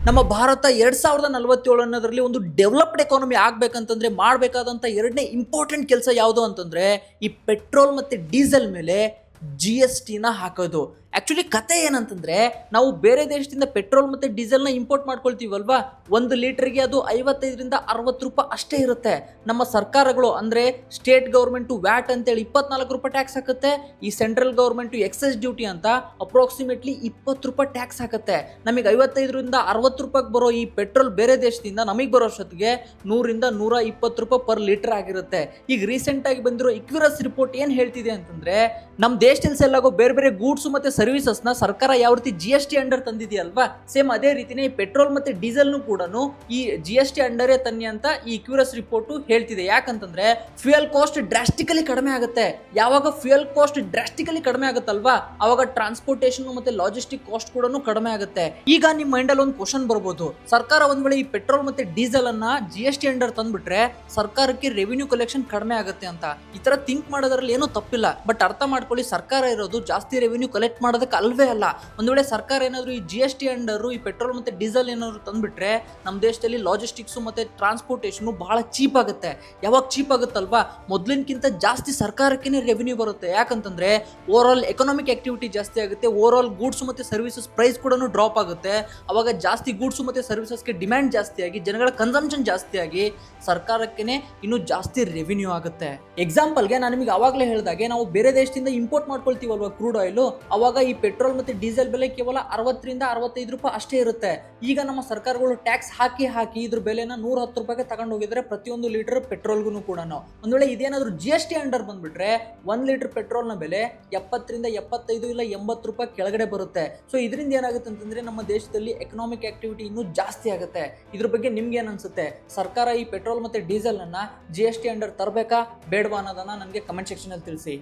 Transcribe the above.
ನಮ್ಮ ಭಾರತ 2047 ಅನ್ನೋದ್ರಲ್ಲಿ ಒಂದು ಡೆವಲಪ್ಡ್ ಎಕಾನಮಿ ಆಗ್ಬೇಕಂತಂದ್ರೆ ಮಾಡಬೇಕಾದಂಥ ಎರಡನೇ ಇಂಪಾರ್ಟೆಂಟ್ ಕೆಲಸ ಯಾವುದು ಅಂತಂದ್ರೆ ಈ ಪೆಟ್ರೋಲ್ ಮತ್ತು ಡೀಸೆಲ್ ಮೇಲೆ GSTನ ಹಾಕೋದು. ಆ್ಯಕ್ಚುಲಿ ಕತೆ ಏನಂತಂದರೆ, ನಾವು ಬೇರೆ ದೇಶದಿಂದ ಪೆಟ್ರೋಲ್ ಮತ್ತು ಡೀಸೆಲ್ನ ಇಂಪೋರ್ಟ್ ಮಾಡ್ಕೊಳ್ತೀವಲ್ವಾ, 1 ಲೀಟ್ರಿಗೆ ಅದು 55ರಿಂದ 60 ರೂಪಾಯಿ ಅಷ್ಟೇ ಇರುತ್ತೆ. ನಮ್ಮ ಸರ್ಕಾರಗಳು ಅಂದರೆ ಸ್ಟೇಟ್ ಗೌರ್ಮೆಂಟು ವ್ಯಾಟ್ ಅಂತೇಳಿ 24 ರೂಪಾಯಿ ಟ್ಯಾಕ್ಸ್ ಹಾಕುತ್ತೆ. ಈ ಸೆಂಟ್ರಲ್ ಗೌರ್ಮೆಂಟು ಎಕ್ಸೈಸ್ ಡ್ಯೂಟಿ ಅಂತ ಅಪ್ರಾಕ್ಸಿಮೇಟ್ಲಿ 20 ರೂಪಾಯಿ ಟ್ಯಾಕ್ಸ್ ಹಾಕುತ್ತೆ. ನಮಗೆ 55ರಿಂದ 60 ರೂಪಾಯಿಗೆ ಬರೋ ಈ ಪೆಟ್ರೋಲ್ ಬೇರೆ ದೇಶದಿಂದ ನಮಗೆ ಬರೋ ಅಷ್ಟೊತ್ತಿಗೆ 100ರಿಂದ 120 ರೂಪಾಯಿ ಪರ್ ಲೀಟರ್ ಆಗಿರುತ್ತೆ. ಈಗ ರೀಸೆಂಟಾಗಿ ಬಂದಿರೋ ಇಕ್ವಿರಸ್ ರಿಪೋರ್ಟ್ ಏನು ಹೇಳ್ತಿದೆ ಅಂತಂದರೆ, ನಮ್ಮ ದೇಶದಲ್ಲಿ ಸೆಲ್ ಆಗೋ ಬೇರೆ ಬೇರೆ ಗೂಡ್ಸು ಮತ್ತು ಸರ್ವಿಸಸ್ನ ಸರ್ಕಾರ ಯಾವ ರೀತಿ GST ಅಂಡರ್ ತಂದಿದೆಯಲ್ವಾ, ಸೇಮ್ ಅದೇ ರೀತಿನೇ ಈ ಪೆಟ್ರೋಲ್ ಮತ್ತು ಡೀಸೆಲ್ನು ಕೂಡ ಈ GST ಅಂಡರೇ ತನ್ನಿ ಅಂತ ಈ ಇಕ್ವಿರಸ್ ರಿಪೋರ್ಟು ಹೇಳ್ತಿದೆ. ಯಾಕಂತಂದ್ರೆ ಫ್ಯೂಯಲ್ ಕಾಸ್ಟ್ ಡ್ರಾಸ್ಟಿಕಲಿ ಕಡಿಮೆ ಆಗುತ್ತೆ. ಯಾವಾಗ ಫ್ಯೂಯಲ್ ಕಾಸ್ಟ್ ಡ್ರಾಸ್ಟಿಕಲಿ ಕಡಿಮೆ ಆಗುತ್ತಲ್ವಾ, ಅವಾಗ ಟ್ರಾನ್ಸ್ಪೋರ್ಟೇಷನ್ ಮತ್ತೆ ಲಾಜಿಸ್ಟಿಕ್ ಕಾಸ್ಟ್ ಕೂಡ ಕಡಿಮೆ ಆಗುತ್ತೆ. ಈಗ ನಿಮ್ಮ ಮೈಂಡಲ್ಲಿ ಒಂದು ಕ್ವಶನ್ ಬರ್ಬೋದು, ಸರ್ಕಾರ ಒಂದ್ ವೇಳೆ ಈ ಪೆಟ್ರೋಲ್ ಮತ್ತೆ ಡೀಸೆಲ್ ಅನ್ನ GST ಅಂಡರ್ ತಂದ್ಬಿಟ್ರೆ ಸರ್ಕಾರಕ್ಕೆ ರೆವಿನ್ಯೂ ಕಲೆಕ್ಷನ್ ಕಡಿಮೆ ಆಗುತ್ತೆ ಅಂತ. ಈ ತರ ಥಿಂಕ್ ಮಾಡೋದ್ರಲ್ಲಿ ಏನೂ ತಪ್ಪಿಲ್ಲ. ಬಟ್ ಅರ್ಥ ಮಾಡ್ಕೊಳ್ಳಿ, ಸರ್ಕಾರ ಇರೋದು ಜಾಸ್ತಿ ರೆವಿನ್ಯೂ ಕಲೆಕ್ಟ್ ಮಾಡೋದಕ್ಕೆ ಅಲ್ವೇ ಅಲ್ಲ. ಒಂದ್ ವೇಳೆ ಸರ್ಕಾರ ಏನಾದ್ರು ಈ GST ಅಂಡರ್ ಈ ಪೆಟ್ರೋಲ್ ಮತ್ತೆ ಡೀಸೆಲ್ ಏನಾದ್ರು ತಂದ್ಬಿಟ್ರೆ ನಮ್ಮ ದೇಶದಲ್ಲಿ ಲಾಜಿಸ್ಟಿಕ್ಸ್ ಮತ್ತೆ ಟ್ರಾನ್ಸ್ಪೋರ್ಟೇಷನ್ ಬಹಳ ಚೀಪ್ ಆಗುತ್ತೆ. ಯಾವಾಗ ಚೀಪ್ ಆಗುತ್ತಲ್ವಾ, ಮೊದಲಿನಕ್ಕಿಂತ ಜಾಸ್ತಿ ಸರ್ಕಾರಕ್ಕೆ ರೆವಿನ್ಯೂ ಬರುತ್ತೆ. ಯಾಕಂತಂದ್ರೆ ಓವರ್ ಆಲ್ ಎಕನಾಮಿಕ್ ಆಕ್ಟಿವಿಟಿ ಜಾಸ್ತಿ ಆಗುತ್ತೆ, ಓವರ್ ಆಲ್ ಗೂಡ್ಸ್ ಮತ್ತೆ ಸರ್ವಿಸಸ್ ಪ್ರೈಸ್ ಕೂಡ ಡ್ರಾಪ್ ಆಗುತ್ತೆ. ಅವಾಗ ಜಾಸ್ತಿ ಗೂಡ್ಸ್ ಮತ್ತೆ ಸರ್ವಿಸಸ್ಗೆ ಡಿಮ್ಯಾಂಡ್ ಜಾಸ್ತಿ ಆಗಿ ಜನಗಳ ಕನ್ಸಂಪ್ಷನ್ ಜಾಸ್ತಿ ಆಗಿ ಸರ್ಕಾರಕ್ಕೆ ಇನ್ನೂ ಜಾಸ್ತಿ ರೆವಿನ್ಯೂ ಆಗುತ್ತೆ. ಎಕ್ಸಾಂಪಲ್ಗೆ ನಾನು ನಿಮಗೆ ಆವಾಗಲೇ ಹೇಳಿದಾಗೆ, ನಾವು ಬೇರೆ ದೇಶದಿಂದ ಇಂಪೋರ್ಟ್ ಮಾಡ್ಕೊಳ್ತೀವಲ್ವಾ ಕ್ರೂಡ್ ಆಯಿಲ್, ಅವಾಗ ಈ ಪೆಟ್ರೋಲ್ ಮತ್ತೆ ಡೀಸೆಲ್ ಬೆಲೆ ಕೇವಲ 60ರಿಂದ 65 ರೂಪಾಯಿ ಅಷ್ಟೇ ಇರುತ್ತೆ. ಈಗ ನಮ್ಮ ಸರ್ಕಾರಗಳು ಟ್ಯಾಕ್ಸ್ ಹಾಕಿ ಇದ್ರ ಬೆಲೆನ 110 ರೂಪಾಯಿಗೆ ತಗೊಂಡು ಹೋಗಿದ್ರೆ ಪ್ರತಿಯೊಂದು ಲೀಟರ್ ಪೆಟ್ರೋಲ್ಗೂ ಕೂಡ. ಒಂದ್ ವೇಳೆ ಇದೇನಾದ್ರೂ GST ಅಂಡರ್ ಬಂದ್ಬಿಟ್ರೆ 1 ಲೀಟರ್ ಪೆಟ್ರೋಲ್ನ ಬೆಲೆ 70ರಿಂದ 75 ಇಲ್ಲ 80 ರೂಪಾಯಿ ಕೆಳಗಡೆ ಬರುತ್ತೆ. ಸೊ ಇದರಿಂದ ಏನಾಗುತ್ತೆ ಅಂತಂದ್ರೆ ನಮ್ಮ ದೇಶದಲ್ಲಿ ಎಕನಾಮಿಕ್ ಆಕ್ಟಿವಿಟಿ ಇನ್ನೂ ಜಾಸ್ತಿ ಆಗುತ್ತೆ. ಇದ್ರ ಬಗ್ಗೆ ನಿಮ್ಗೆ ಏನ್ ಅನ್ಸುತ್ತೆ? ಸರ್ಕಾರ ಈ ಪೆಟ್ರೋಲ್ ಮತ್ತೆ ಡೀಸೆಲ್ ಅನ್ನ GST ಅಂಡರ್ ತರಬೇಕಾ ಬೇಡವಾ ಅನ್ನೋದನ್ನ ನನಗೆ ಕಮೆಂಟ್ ಸೆಕ್ಷನ್ ಅಲ್ಲಿ ತಿಳಿಸಿ.